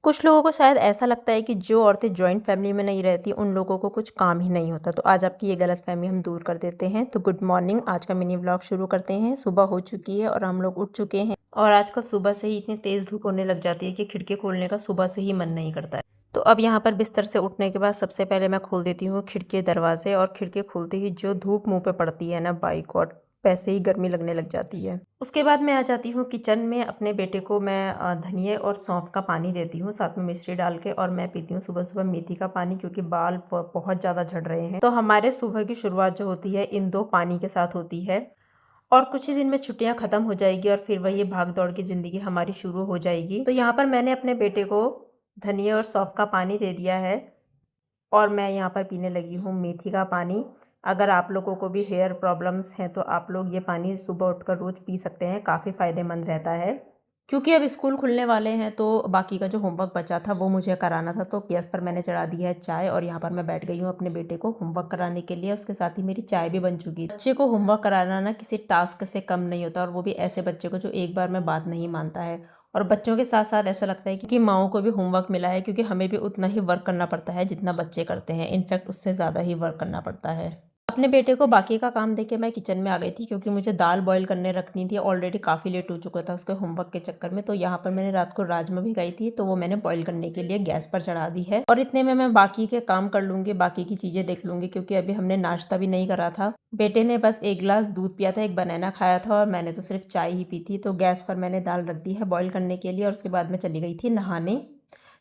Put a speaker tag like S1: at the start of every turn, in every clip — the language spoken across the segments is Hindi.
S1: कुछ लोगों को शायद ऐसा लगता है कि जो औरतें जॉइंट फैमिली में नहीं रहती उन लोगों को कुछ काम ही नहीं होता। तो आज आपकी ये गलतफहमी हम दूर कर देते हैं। तो गुड मॉर्निंग, आज का मिनी व्लॉग शुरू करते हैं। सुबह हो चुकी है और हम लोग उठ चुके हैं और आजकल सुबह से ही इतनी तेज़ धूप होने लग जाती है कि खिड़की खोलने का सुबह से ही मन नहीं करता है। तो अब यहाँ पर बिस्तर से उठने के बाद सबसे पहले मैं खोल देती हूँ खिड़की दरवाजे, और खिड़की खोलते ही जो धूप मुँह पे पड़ती है ना, बाई गॉड, वैसे ही गर्मी लगने लग जाती है। उसके बाद मैं आ जाती हूँ किचन में। अपने बेटे को मैं धनिए और सौंफ का पानी देती हूँ, साथ में मिश्री डाल के, और मैं पीती हूँ सुबह सुबह मेथी का पानी, क्योंकि बाल बहुत ज़्यादा झड़ रहे हैं। तो हमारे सुबह की शुरुआत जो होती है इन दो पानी के साथ होती है। और कुछ ही दिन में छुट्टियां खत्म हो जाएगी और फिर वही भाग दौड़ की ज़िंदगी हमारी शुरू हो जाएगी। तो यहाँ पर मैंने अपने बेटे को धनिए और सौंफ का पानी दे दिया है और मैं यहाँ पर पीने लगी हूँ मेथी का पानी। अगर आप लोगों को भी हेयर प्रॉब्लम्स हैं तो आप लोग ये पानी सुबह उठकर रोज़ पी सकते हैं, काफ़ी फ़ायदेमंद रहता है। क्योंकि अब स्कूल खुलने वाले हैं तो बाकी का जो होमवर्क बचा था वो मुझे कराना था, तो गैस पर मैंने चढ़ा दी है चाय और यहाँ पर मैं बैठ गई हूँ अपने बेटे को होमवर्क कराने के लिए। उसके साथ ही मेरी चाय भी बन चुकी है। बच्चे को होमवर्क कराना ना किसी टास्क से कम नहीं होता, और वो भी ऐसे बच्चे को जो एक बार में बात नहीं मानता है। और बच्चों के साथ साथ ऐसा लगता है कि माओ को भी होमवर्क मिला है, क्योंकि हमें भी उतना ही वर्क करना पड़ता है जितना बच्चे करते हैं। इनफैक्ट उससे ज़्यादा ही वर्क करना पड़ता है। अपने बेटे को बाकी का काम देके मैं किचन में आ गई थी, क्योंकि मुझे दाल बॉईल करने रखनी थी। ऑलरेडी काफ़ी लेट हो चुका था उसके होमवर्क के चक्कर में। तो यहाँ पर मैंने रात को राजमा भिगाई थी, तो वो मैंने बॉईल करने के लिए गैस पर चढ़ा दी है। और इतने में मैं बाकी के काम कर लूँगी, बाकी की चीज़ें देख लूँगी, क्योंकि अभी हमने नाश्ता भी नहीं करा था। बेटे ने बस 1 गिलास दूध पिया था, 1 बनाना खाया था, और मैंने तो सिर्फ चाय ही पी थी। तो गैस पर मैंने दाल रख दी है बॉईल करने के लिए, और उसके बाद मैं चली गई थी नहाने।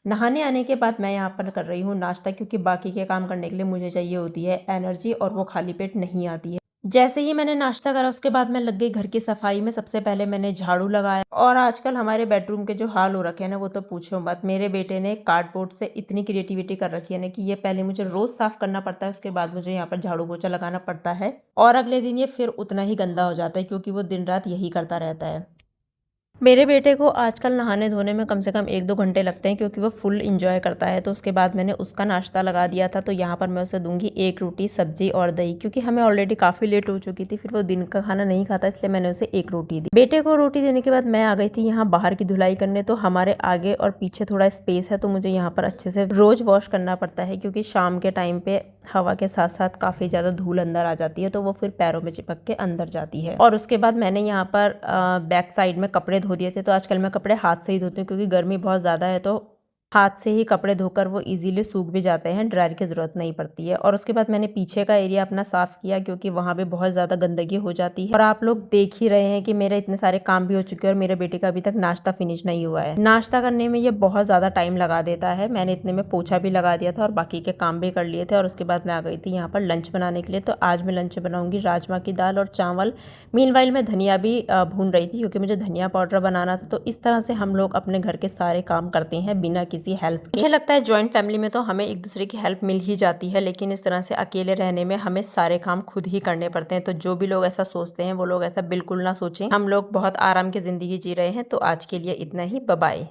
S1: नहाने आने के बाद मैं यहाँ पर कर रही हूँ नाश्ता, क्योंकि बाकी के काम करने के लिए मुझे चाहिए होती है एनर्जी, और वो खाली पेट नहीं आती है। जैसे ही मैंने नाश्ता करा उसके बाद मैं लग गई घर की सफाई में। सबसे पहले मैंने झाड़ू लगाया, और आजकल हमारे बेडरूम के जो हाल हो रखे हैं ना, वो तो पूछो मत। मेरे बेटे ने कार्डबोर्ड से इतनी क्रिएटिविटी कर रखी है ना कि ये पहले मुझे रोज साफ करना पड़ता है, उसके बाद मुझे यहाँ पर झाड़ू पोछा लगाना पड़ता है, और अगले दिन ये फिर उतना ही गंदा हो जाता है, क्योंकि वो दिन रात यही करता रहता है। मेरे बेटे को आजकल नहाने धोने में कम से कम 1-2 घंटे लगते हैं, क्योंकि वो फुल एंजॉय करता है। तो उसके बाद मैंने उसका नाश्ता लगा दिया था। तो यहाँ पर मैं उसे दूंगी 1 रोटी, सब्जी और दही, क्योंकि हमें ऑलरेडी काफ़ी लेट हो चुकी थी। फिर वो दिन का खाना नहीं खाता, इसलिए मैंने उसे 1 रोटी दी। बेटे को रोटी देने के बाद मैं आ गई थी यहाँ बाहर की धुलाई करने। तो हमारे आगे और पीछे थोड़ा स्पेस है, तो मुझे यहाँ पर अच्छे से रोज वॉश करना पड़ता है, क्योंकि शाम के टाइम पे हवा के साथ साथ काफ़ी ज़्यादा धूल अंदर आ जाती है, तो वो फिर पैरों में चिपक के अंदर जाती है। और उसके बाद मैंने यहाँ पर बैक साइड में कपड़े धो दिए थे। तो आजकल मैं कपड़े हाथ से ही धोती हूँ, क्योंकि गर्मी बहुत ज़्यादा है, तो हाथ से ही कपड़े धोकर वो इजीली सूख भी जाते हैं, ड्रायर की ज़रूरत नहीं पड़ती है। और उसके बाद मैंने पीछे का एरिया अपना साफ़ किया, क्योंकि वहाँ पे बहुत ज़्यादा गंदगी हो जाती है। और आप लोग देख ही रहे हैं कि मेरे इतने सारे काम भी हो चुके हैं, और मेरे बेटे का अभी तक नाश्ता फिनिश नहीं हुआ है। नाश्ता करने में ये बहुत ज़्यादा टाइम लगा देता है। मैंने इतने में पोछा भी लगा दिया था और बाकी के काम भी कर लिए थे। और उसके बाद मैं आ गई थी यहाँ पर लंच बनाने के लिए। तो आज मैं लंच बनाऊंगी राजमा की दाल और चावल। मीनवाइल मैं धनिया भी भून रही थी, क्योंकि मुझे धनिया पाउडर बनाना था। तो इस तरह से हम लोग अपने घर के सारे काम करते हैं बिना किसी हेल्प के। मुझे लगता है जॉइंट फैमिली में तो हमें एक दूसरे की हेल्प मिल ही जाती है, लेकिन इस तरह से अकेले रहने में हमें सारे काम खुद ही करने पड़ते हैं। तो जो भी लोग ऐसा सोचते हैं वो लोग ऐसा बिल्कुल ना सोचें। हम लोग बहुत आराम की ज़िंदगी जी रहे हैं। तो आज के लिए इतना ही, बाय बाय।